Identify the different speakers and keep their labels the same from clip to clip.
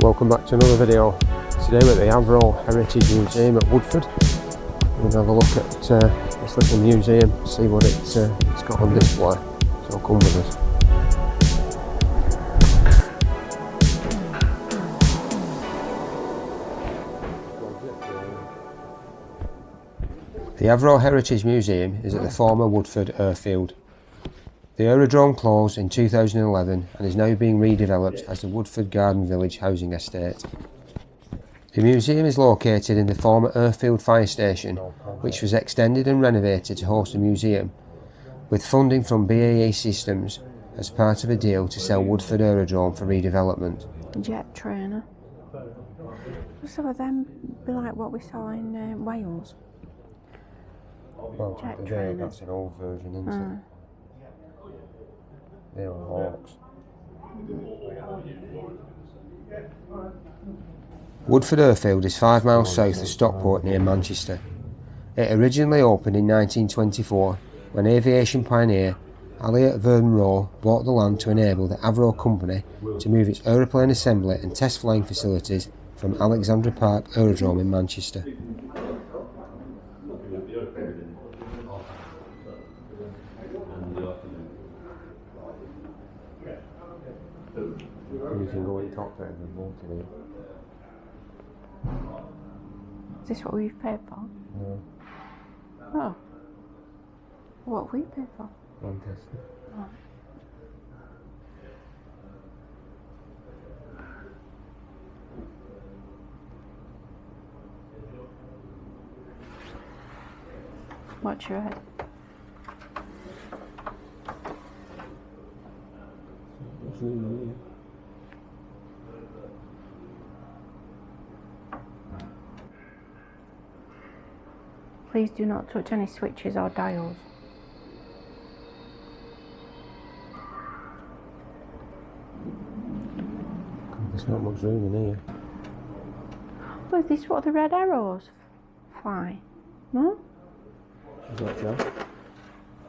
Speaker 1: Welcome back to another video. Today we're at the Avro Heritage Museum at Woodford. We'll have a look at this little museum, see what it's got on display. So come with us. The Avro Heritage Museum is at the former Woodford airfield. The aerodrome closed in 2011 and is now being redeveloped as the Woodford Garden Village housing estate. The museum is located in the former airfield fire station, which was extended and renovated to host a museum, with funding from BAE Systems as part of a deal to sell Woodford Aerodrome for redevelopment.
Speaker 2: Jet trainer. Will some of them be like what we saw in Wales?
Speaker 1: Well,
Speaker 2: jet trainer.
Speaker 1: That's an old version, isn't it? They are hawks. Woodford Airfield is 5 miles south of Stockport near Manchester. It originally opened in 1924 when aviation pioneer Elliot Vernon Rowe bought the land to enable the Avro Company to move its aeroplane assembly and test flying facilities from Alexandra Park Aerodrome in Manchester. You can go in cockpit and walk in it.
Speaker 2: Is this what we've paid for?
Speaker 1: No.
Speaker 2: Oh. What have we paid for?
Speaker 1: Lancaster.
Speaker 2: Oh. What's your head?
Speaker 1: It's really weird.
Speaker 2: Please do not touch any switches or dials.
Speaker 1: There's not much room in here.
Speaker 2: Oh, is this what the red arrows fly? No?
Speaker 1: Is that Jack?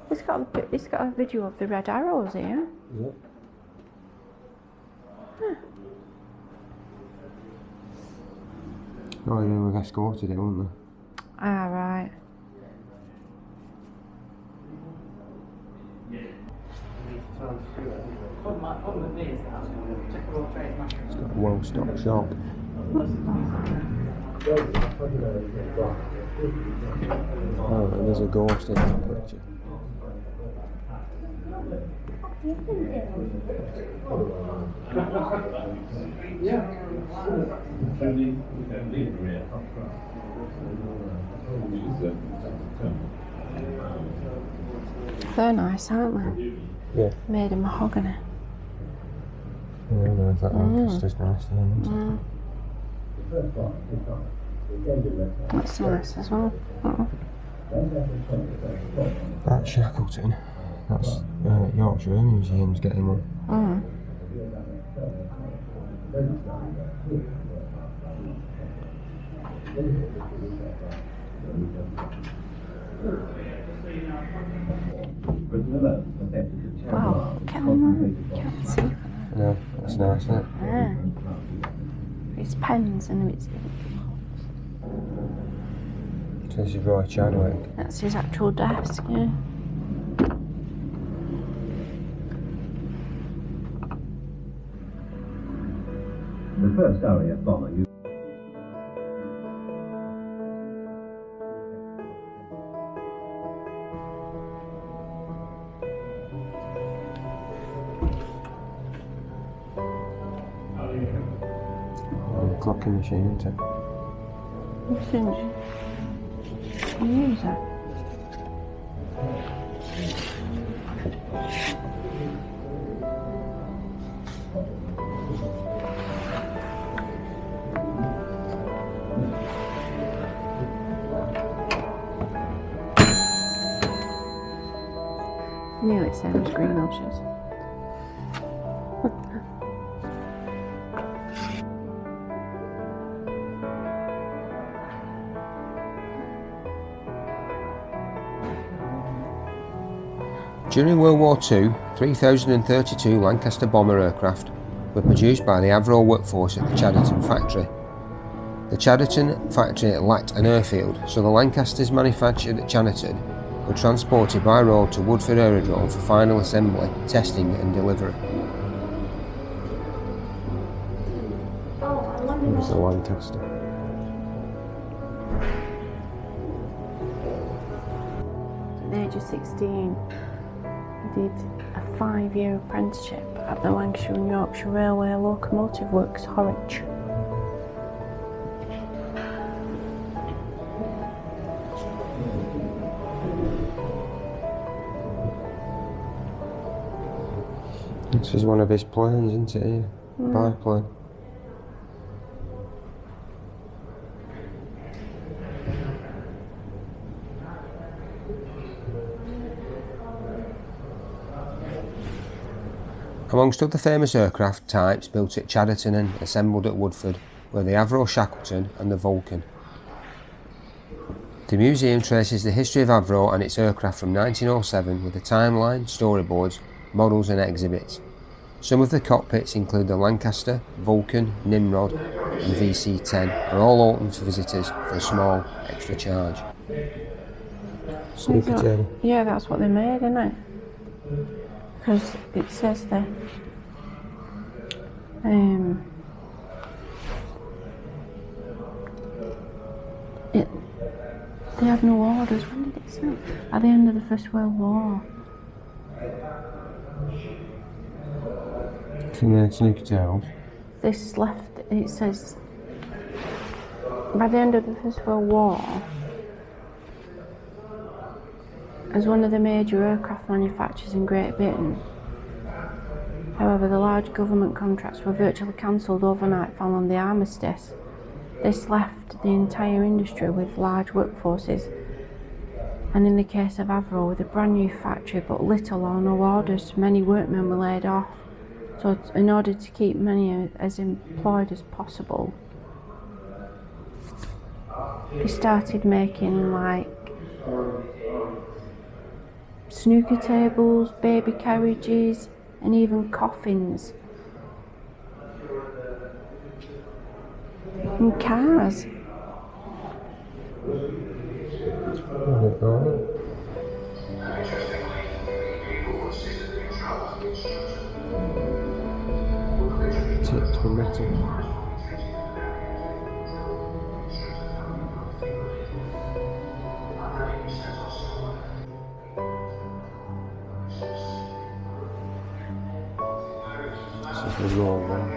Speaker 2: It's got a video of the red arrows here.
Speaker 1: Is it?
Speaker 2: Huh.
Speaker 1: Oh, they were escorted it, weren't they?
Speaker 2: Ah, right.
Speaker 1: It's got a well-stocked shop. Oh, and there's a ghost in that picture.
Speaker 2: They're nice, aren't they?
Speaker 1: Yeah.
Speaker 2: Made of mahogany.
Speaker 1: Yeah, I know, that Lancaster's nice then, isn't it?
Speaker 2: That's nice as well. Oh.
Speaker 1: That's Shackleton. That's Yorkshire Museum's getting one.
Speaker 2: Mm. Wow, look at them. Can't see.
Speaker 1: No, that's nice, isn't it?
Speaker 2: Yeah. It's pens and it's.
Speaker 1: So this is Roy Chadwick.
Speaker 2: That's his actual desk, yeah.
Speaker 3: The first RAF bomber used
Speaker 1: Clocking machine, isn't it?
Speaker 2: As soon as you use it. I knew it said it was greenhouses.
Speaker 1: During World War II, 3,032 Lancaster bomber aircraft were produced by the Avro workforce at the Chadderton factory. The Chadderton factory lacked an airfield, so the Lancasters manufactured at Chadderton were transported by road to Woodford Aerodrome for final assembly, testing and delivery. There's the Lancaster.
Speaker 2: At the age of 16, he did a 5-year apprenticeship at the Lancashire and Yorkshire Railway Locomotive Works, Horwich.
Speaker 1: This is one of his planes, isn't it, here? Biplane. Amongst other famous aircraft types built at Chadderton and assembled at Woodford were the Avro Shackleton and the Vulcan. The museum traces the history of Avro and its aircraft from 1907 with a timeline, storyboards, models and exhibits. Some of the cockpits include the Lancaster, Vulcan, Nimrod and VC-10 are all open for visitors for a small extra charge. Snooker table.
Speaker 2: Yeah, that's what they made, isn't it? Because it says there. They had no orders. When did it say? At the end of the First World War.
Speaker 1: Can they snooker tables?
Speaker 2: This left, it says, by the end of the First World War, as one of the major aircraft manufacturers in Great Britain. However, the large government contracts were virtually cancelled overnight following the armistice. This left the entire industry with large workforces, and in the case of Avro, with a brand new factory but little or no orders, many workmen were laid off. So in order to keep many as employed as possible, they started making like snooker tables, baby carriages and even coffins and cars.
Speaker 1: Tipped with metal. This is the raw one.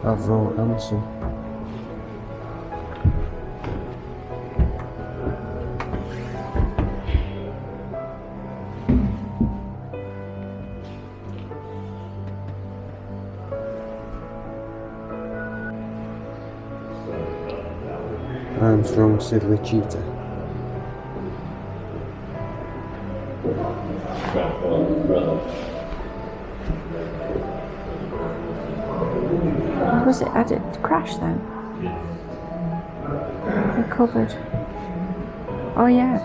Speaker 1: Avro Anson. Armstrong Sidley Cheetah.
Speaker 2: Was it, had it crashed then? Recovered. Oh yeah,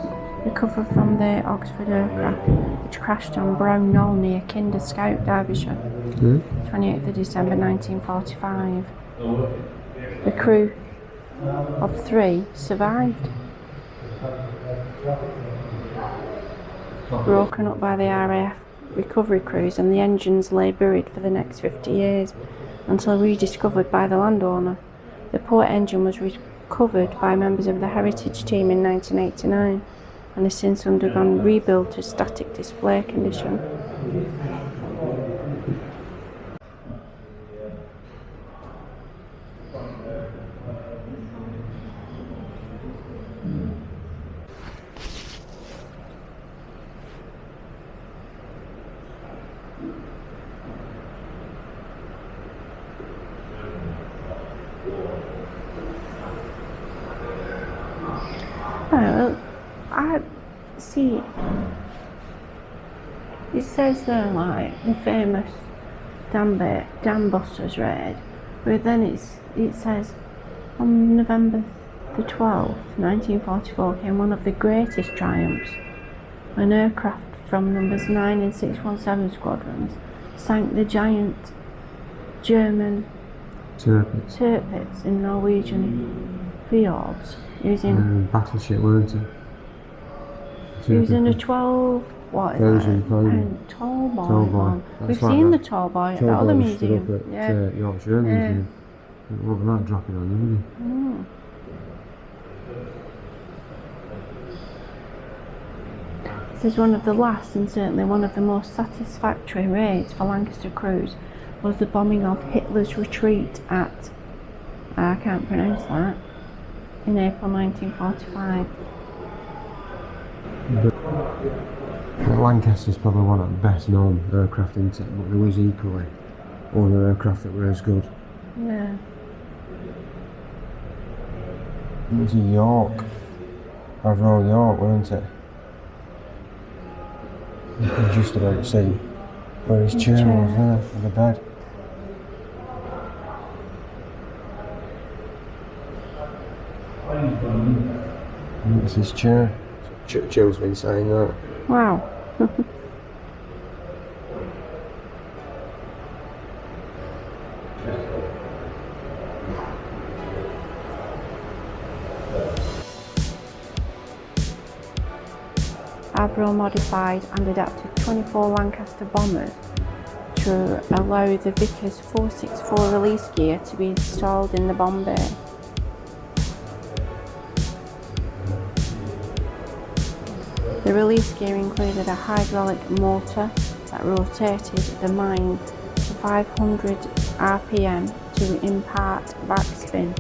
Speaker 2: recovered from the Oxford aircraft, which crashed on Brown Knoll near Kinder Scout, Derbyshire, 28th of December 1945. The crew of 3 survived. Broken up by the RAF recovery crews, and the engines lay buried for the next 50 years until rediscovered by the landowner. The poor engine was recovered by members of the heritage team in 1989 and has since undergone rebuild to static display condition. see. It says there like the famous dam busters raid, but then it says on November the 12th, 1944 came one of the greatest triumphs. An aircraft from numbers 9 and 617 squadrons sank the giant German Tirpitz in Norwegian fjords using
Speaker 1: battleship, weren't it?
Speaker 2: using a 12 what is that? Tall boy. We've seen the tall boy at the other museum.
Speaker 1: Yeah. Yorkshire Museum. What about dropping on you?
Speaker 2: This is one of the last and certainly one of the most satisfactory raids for Lancaster crews was the bombing of Hitler's retreat at, I can't pronounce that, in April 1945.
Speaker 1: Lancaster's probably one of the best known aircraft, isn't it? But there was equally other aircraft that were as good.
Speaker 2: Yeah.
Speaker 1: It was a York. Avro York, weren't it? You could just about see where his chair was there, on the bed. And it's his chair. Churchill's been saying that.
Speaker 2: Wow. Avro modified and adapted 24 Lancaster bombers to allow the Vickers 464 release gear to be installed in the bomb bay. The release gear included a hydraulic motor that rotated the mine to 500 RPM to impart backspin.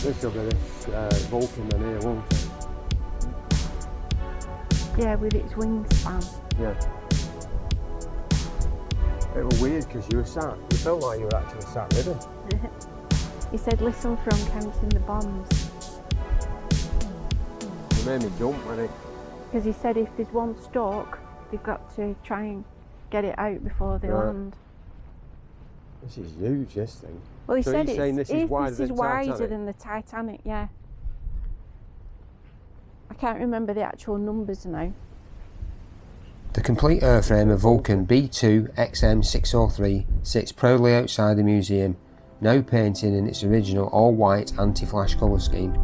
Speaker 1: This will be this Vulcan in here, won't it?
Speaker 2: Yeah, with its wingspan.
Speaker 1: Yeah. It was weird because you felt like you were actually sat with him.
Speaker 2: He said, listen from counting the bombs.
Speaker 1: It made me jump, when it?
Speaker 2: Because he said if there's one stuck, they've got to try and get it out before they land.
Speaker 1: This is huge, this thing.
Speaker 2: Well, he
Speaker 1: so
Speaker 2: said
Speaker 1: he's saying this is
Speaker 2: wider than the Titanic, yeah. I can't remember the actual numbers now.
Speaker 1: The complete airframe of Vulcan B2 XM603 sits proudly outside the museum, now painted in its original all-white anti-flash colour scheme.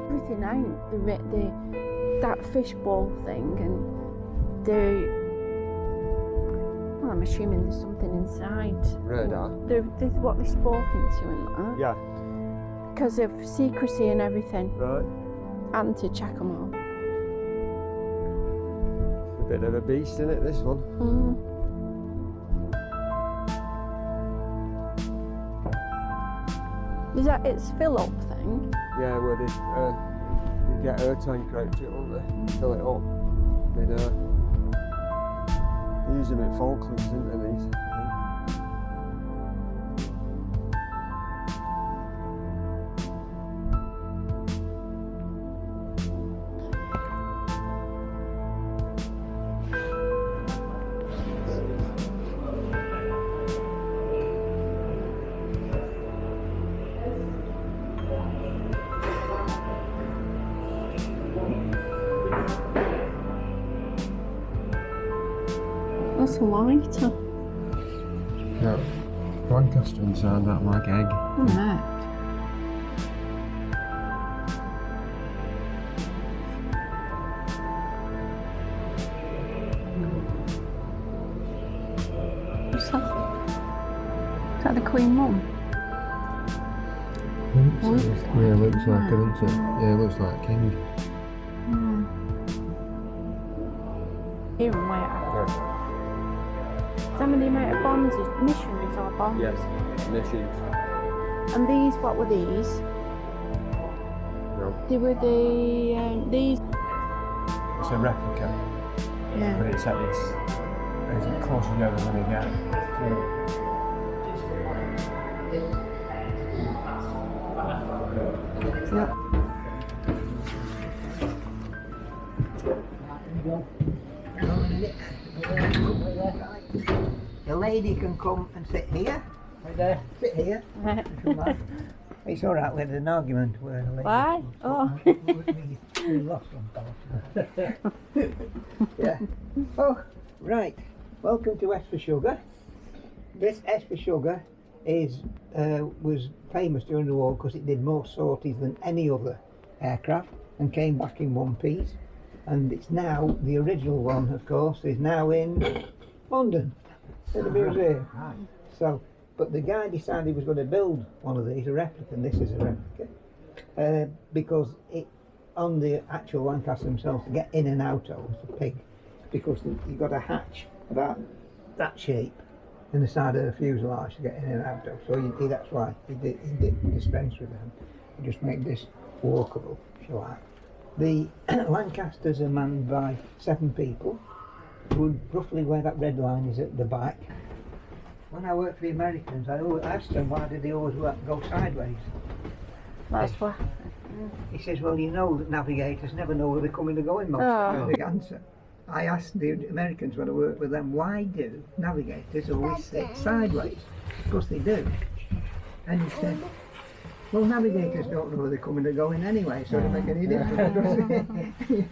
Speaker 2: Everything out, that fishbowl thing, and well, I'm assuming there's something inside.
Speaker 1: Radar?
Speaker 2: What they spoke into and that.
Speaker 1: Yeah.
Speaker 2: Because of secrecy and everything.
Speaker 1: Right.
Speaker 2: And to check them all.
Speaker 1: A bit of a beast, isn't it, this one?
Speaker 2: Is that its fill-up thing?
Speaker 1: Yeah, where they get air tank out to it, won't they? Fill it up. They use them in Falklands, didn't they, these?
Speaker 2: smells so lighter.
Speaker 1: Yeah. Lancaster inside that like egg.
Speaker 2: Right. What's that? Is that the Queen Mum? Looks like
Speaker 1: Yeah, looks like it, doesn't it? Yeah, it looks like King.
Speaker 2: Here and where? How many amount of bombs is missions or bombs?
Speaker 1: Yes, missions.
Speaker 2: And these, what were these?
Speaker 1: No.
Speaker 2: They were these.
Speaker 1: It's a replica,
Speaker 2: Yeah.
Speaker 1: but it's as close as you're ever going to get.
Speaker 2: Yep.
Speaker 4: The lady can come and sit here. Right there. Sit here. It's all right. We had an argument where the lady.
Speaker 2: Why? Oh.
Speaker 4: We lost one. Yeah. Oh, right. Welcome to S for Sugar. This S for Sugar was famous during the war because it did more sorties than any other aircraft and came back in one piece. And it's now, the original one, of course, is now in London, in the museum. So, but the guy decided he was going to build one of these, a replica, and this is a replica, because on the actual Lancaster themselves, to get in and out of the pig, because you've got a hatch about that shape in the side of the fuselage to get in and out of. So that's why he did dispense with them and just make this walkable, if you like. The Lancasters are manned by 7 people, who roughly where that red line is at the back. When I worked for the Americans, I always asked them why did they always go sideways.
Speaker 2: That's why.
Speaker 4: He says, well, you know that navigators never know where they're coming or going most of the answer. I asked the Americans when I worked with them, why do navigators always sit sideways? Because they do. And he said, well, navigators don't know where they're coming or going anyway, so it doesn't make any difference.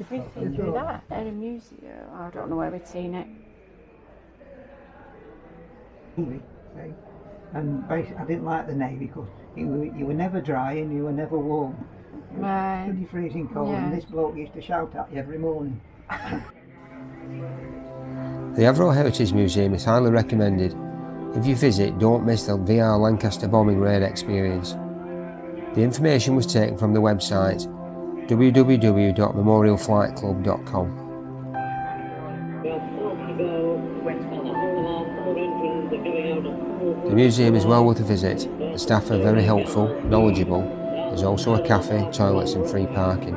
Speaker 2: We can do that at a museum. I don't know where we'd seen it.
Speaker 4: And basically, I didn't like the Navy because you were never dry and you were never warm.
Speaker 2: Right.
Speaker 4: Pretty freezing cold, and this bloke used to shout at you every morning.
Speaker 1: The Avro Heritage Museum is highly recommended. If you visit, don't miss the VR Lancaster bombing raid experience. The information was taken from the website www.memorialflightclub.com. The museum is well worth a visit. The staff are very helpful, knowledgeable. There's also a cafe, toilets and free parking.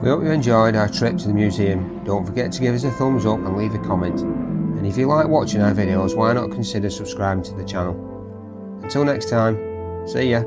Speaker 1: We hope you enjoyed our trip to the museum. Don't forget to give us a thumbs up and leave a comment. And if you like watching our videos, why not consider subscribing to the channel. Until next time, see ya.